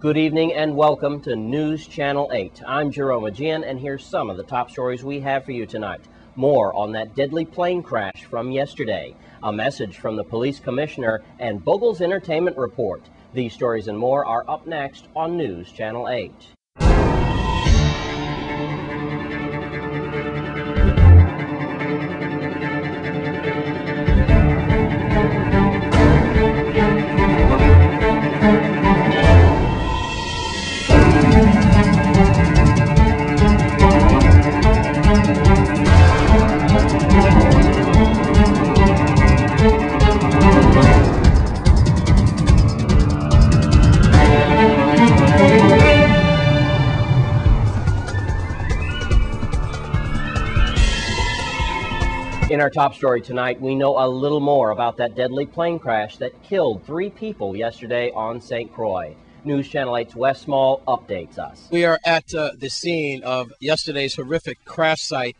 Good evening and welcome to News Channel 8. I'm Jerome Ajian, and here's some of the top stories we have for you tonight. More on that deadly plane crash from yesterday, a message from the police commissioner, and Bogle's entertainment report. These stories and more are up next on News Channel 8. In our top story tonight, we know a little more about that deadly plane crash that killed 3 people yesterday on St. Croix. News Channel 8's Wes Small updates us. We are at the scene of yesterday's horrific crash site.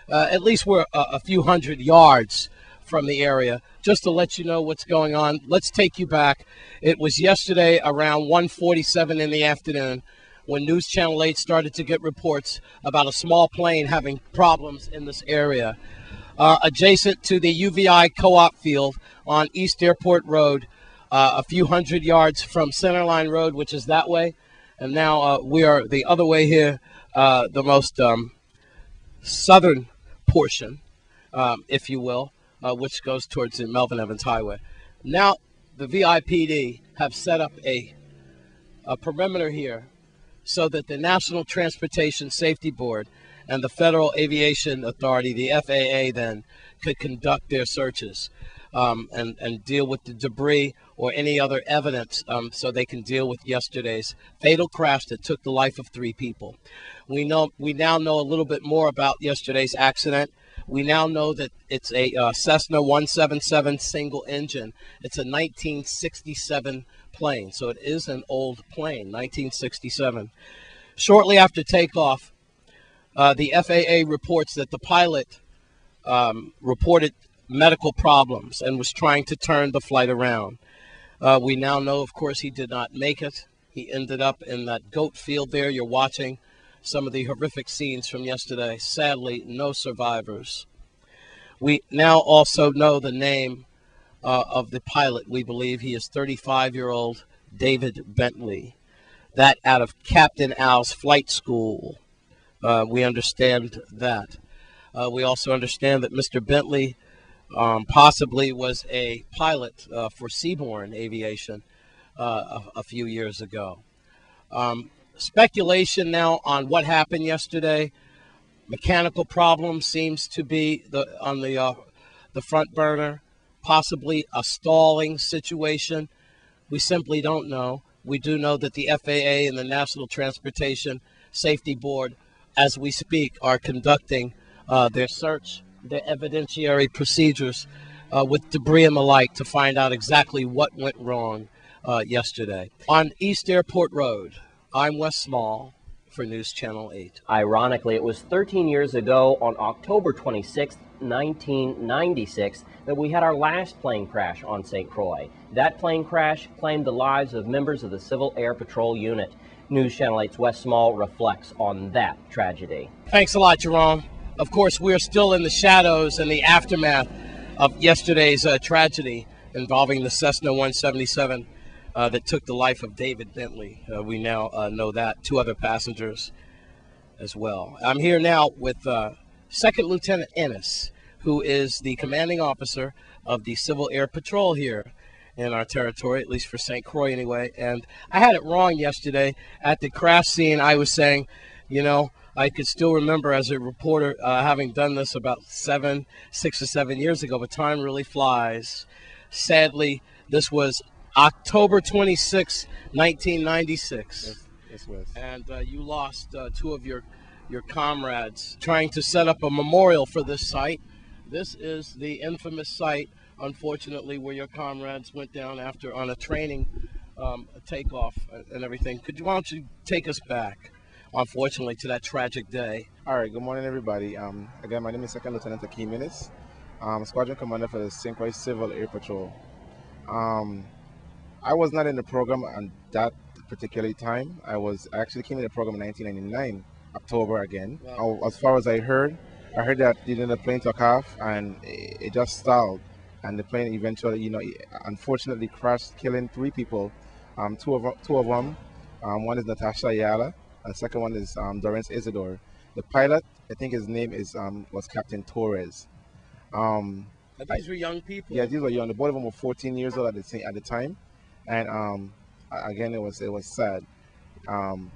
At least we're a few hundred yards from the area. Just to let you know what's going on, let's take you back. It was yesterday around 1:47 in the afternoon when News Channel 8 started to get reports about a small plane having problems in this area. Adjacent to the UVI co-op field on East Airport Road, a few hundred yards from Centerline Road, which is that way. And now we are the other way here, the most southern portion, if you will, which goes towards the Melvin Evans Highway. Now the v.i.p.d. have set up a perimeter here so that the National Transportation Safety Board and the Federal Aviation Authority, the FAA, then could conduct their searches and deal with the debris or any other evidence so they can deal with yesterday's fatal crash that took the life of 3 people. We now know a little bit more about yesterday's accident. We now know that it's a Cessna 177 single engine. It's a 1967 plane, so it is an old plane, 1967. Shortly after takeoff, the FAA reports that the pilot reported medical problems and was trying to turn the flight around. We now know, of course, he did not make it. He ended up in that goat field there. You're watching some of the horrific scenes from yesterday. Sadly, no survivors. We now also know the name of the pilot. We believe he is 35-year-old David Bentley. That out of Captain Al's flight school. We understand that. We also understand that Mr. Bentley possibly was a pilot for Seaborne Aviation a few years ago. Speculation now on what happened yesterday. Mechanical problem seems to be on the front burner. Possibly a stalling situation. We simply don't know. We do know that the FAA and the National Transportation Safety Board, as we speak, are conducting their search, their evidentiary procedures with debris and the like to find out exactly what went wrong yesterday. On East Airport Road, I'm Wes Small for News Channel 8. Ironically, it was 13 years ago on October 26, 1996, that we had our last plane crash on St. Croix. That plane crash claimed the lives of members of the Civil Air Patrol Unit. News Channel 8's Wes Small reflects on that tragedy. Thanks a lot, Jerome. Of course, we're still in the shadows and the aftermath of yesterday's tragedy involving the Cessna 177 that took the life of David Bentley. We now know that. 2 other passengers as well. I'm here now with Second Lieutenant Ennis, who is the commanding officer of the Civil Air Patrol here in our territory, at least for St. Croix anyway. And I had it wrong yesterday. At the crash scene, I was saying, you know, I could still remember as a reporter having done this about 6 or 7 years ago, but time really flies. Sadly, this was October 26, 1996. Yes, Wes. And you lost 2 of your comrades trying to set up a memorial for this site. This is the infamous site, unfortunately, where your comrades went down after on a training takeoff and everything. Why don't you take us back, unfortunately, to that tragic day? All right, good morning, everybody. Again, my name is Second Lieutenant Akeem Ennis, Squadron Commander for the St. Croix Civil Air Patrol. I was not in the program on that particular time. I actually came in the program in 1999, October again. Wow. As far as I heard that the plane took off and it just stalled, and the plane eventually, unfortunately crashed, killing 3 people. Two of them. One is Natasha Ayala, and the second one is Dorrance Isidore. The pilot, I think his name was Captain Torres. These were young people. Yeah, these were young. Both of them were 14 years old at the time, and again, it was sad.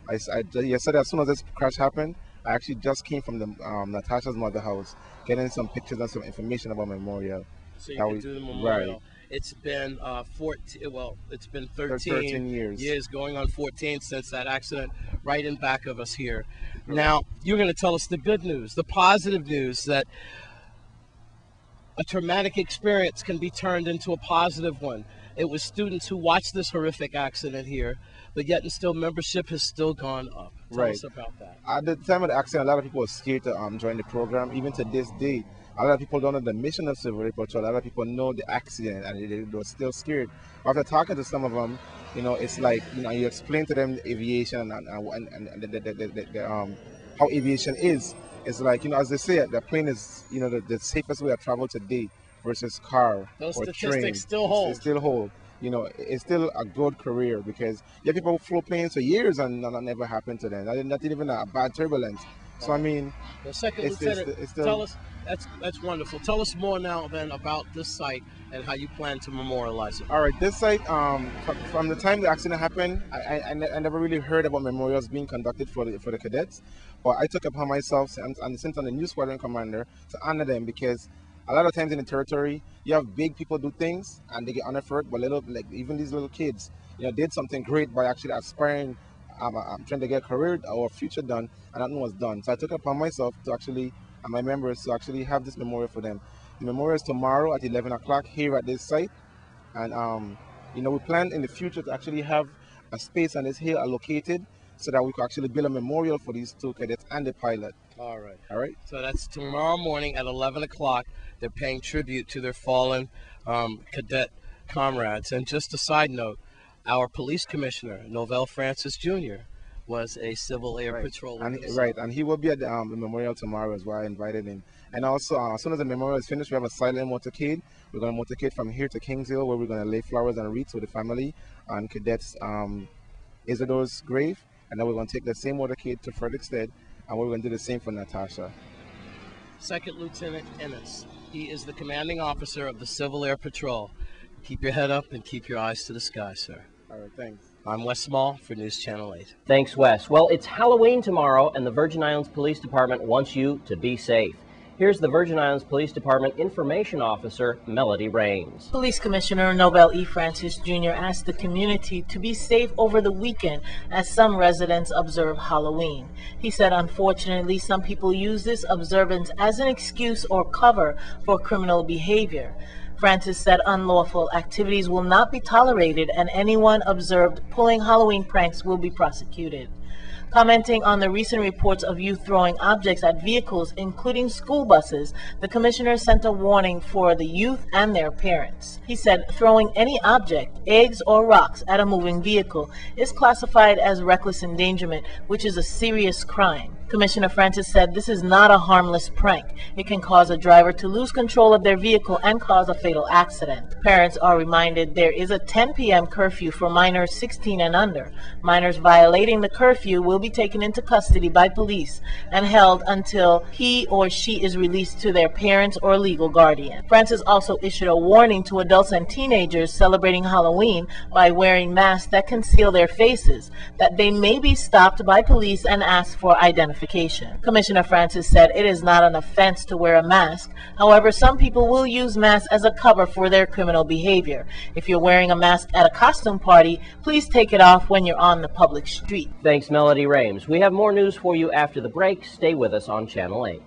Yesterday, as soon as this crash happened, I actually just came from the Natasha's mother house, getting some pictures and some information about Memorial. So you could do the memorial. Right. It's been 14. Well, it's been 13 years. Going on 14 since that accident right in back of us here. Now you're going to tell us the good news, the positive news, that a traumatic experience can be turned into a positive one. It was students who watched this horrific accident here, but yet and still membership has still gone up. Tell us about that. At the time of the accident, a lot of people were scared to join the program. Even to this day, a lot of people don't know the mission of Civil Air Patrol. A lot of people know the accident, and they were still scared. After talking to some of them, it's like, you explain to them aviation and how aviation is. It's like, as they say, the plane is, the safest way to travel today versus car Those or statistics train. still hold. They still hold. It's still a good career, because you have people who flew planes for years and that never happened to them. Not even a bad turbulence. So I mean, the second lieutenant, tell us. That's wonderful. Tell us more now then about this site and how you plan to memorialize it. All right, this site, from the time the accident happened, I never really heard about memorials being conducted for the cadets, but I took upon myself, and since I'm the new squadron commander, to honor them, because a lot of times in the territory, you have big people do things and they get honored for it, but even these little kids, did something great by actually aspiring, trying to get a career or future done, and nothing was done. So I took it upon myself to actually, and my members, to actually have this memorial for them. The memorial is tomorrow at 11 o'clock here at this site, and we plan in the future to actually have a space on this hill allocated so that we could actually build a memorial for these 2 cadets and the pilot. All right. All right. So that's tomorrow morning at 11 o'clock. They're paying tribute to their fallen cadet comrades. And just a side note, our police commissioner, Novell Francis Jr., was a Civil Air Patrol. And he will be at the memorial tomorrow as well. I invited him. And also, as soon as the memorial is finished, we have a silent motorcade. We're going to motorcade from here to Kings Hill, where we're going to lay flowers and wreaths with the family on Cadets Isidore's grave. And then we're going to take the same motorcade to Frederickstead, and we're going to do the same for Natasha. Second Lieutenant Ennis. He is the commanding officer of the Civil Air Patrol. Keep your head up and keep your eyes to the sky, sir. All right, thanks. I'm Wes Small for News Channel 8. Thanks, Wes. Well, it's Halloween tomorrow, and the Virgin Islands Police Department wants you to be safe. Here's the Virgin Islands Police Department Information Officer, Melody Raines. Police Commissioner Novell E. Francis Jr. asked the community to be safe over the weekend as some residents observe Halloween. He said, unfortunately, some people use this observance as an excuse or cover for criminal behavior. Francis said unlawful activities will not be tolerated, and anyone observed pulling Halloween pranks will be prosecuted. Commenting on the recent reports of youth throwing objects at vehicles, including school buses, the commissioner sent a warning for the youth and their parents. He said throwing any object, eggs or rocks, at a moving vehicle is classified as reckless endangerment, which is a serious crime. Commissioner Francis said this is not a harmless prank. It can cause a driver to lose control of their vehicle and cause a fatal accident. Parents are reminded there is a 10 p.m. curfew for minors 16 and under. Minors violating the curfew will be taken into custody by police and held until he or she is released to their parents or legal guardian. Francis also issued a warning to adults and teenagers celebrating Halloween by wearing masks that conceal their faces, that they may be stopped by police and asked for identification. Commissioner Francis said it is not an offense to wear a mask. However, some people will use masks as a cover for their criminal behavior. If you're wearing a mask at a costume party, please take it off when you're on the public street. Thanks, Melody Raines. We have more news for you after the break. Stay with us on Channel 8.